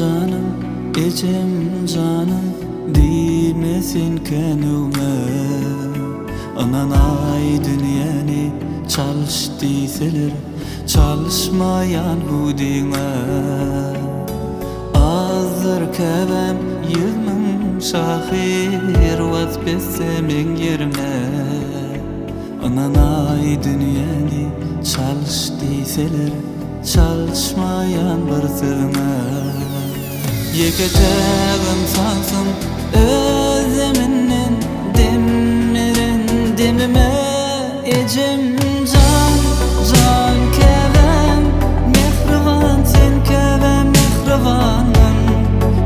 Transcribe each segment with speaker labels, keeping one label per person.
Speaker 1: canım, ecem canım Dimesin kenüme Anan ay dünyani çalış deyseler Çalışmayan hudine Azdır kevem yılmın şahir Vazbesemin yerine Anan ay dünyani çalış deyseler Çalışmayan bırzığına Yeketağın sansın özleminin Demirin demime Ecem can, can kevem Mehrivan sen kevem mehrivanın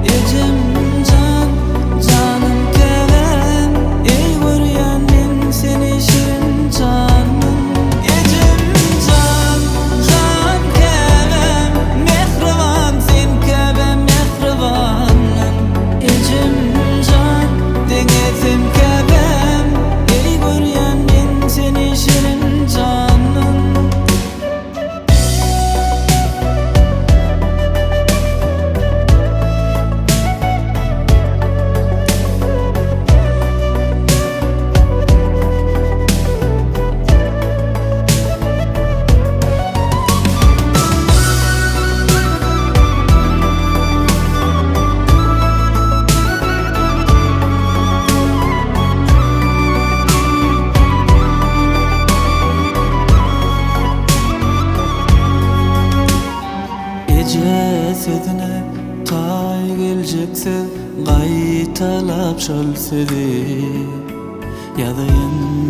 Speaker 1: Ecem can, canım kevem Ey vuryanın seni şirin canım Ecem can, can kevem Mehrivan sen kevem mehrivanın Ecem can, dengetim kevem Ey vuryanın seni şirin canım Cesedine tay gelecekse Gaytalap şölsedi Ya da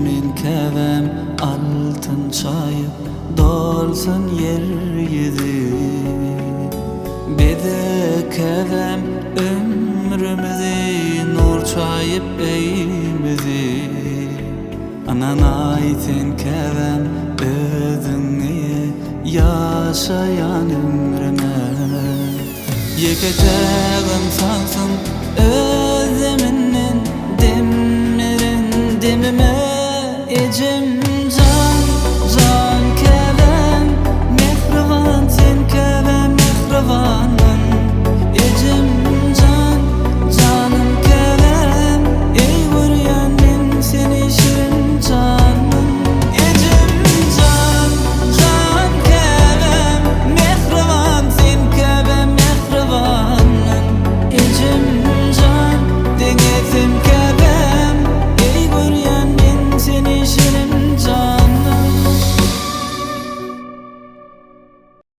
Speaker 1: min kevem altın çayıp Dolsun yer yedi Bede kevem ömrümüzü Nur çayıp eğmedi Anan aytin kevem ödünye Yaşayan ömrüme Yeketağın sansın özleminin Demirin demime Ecem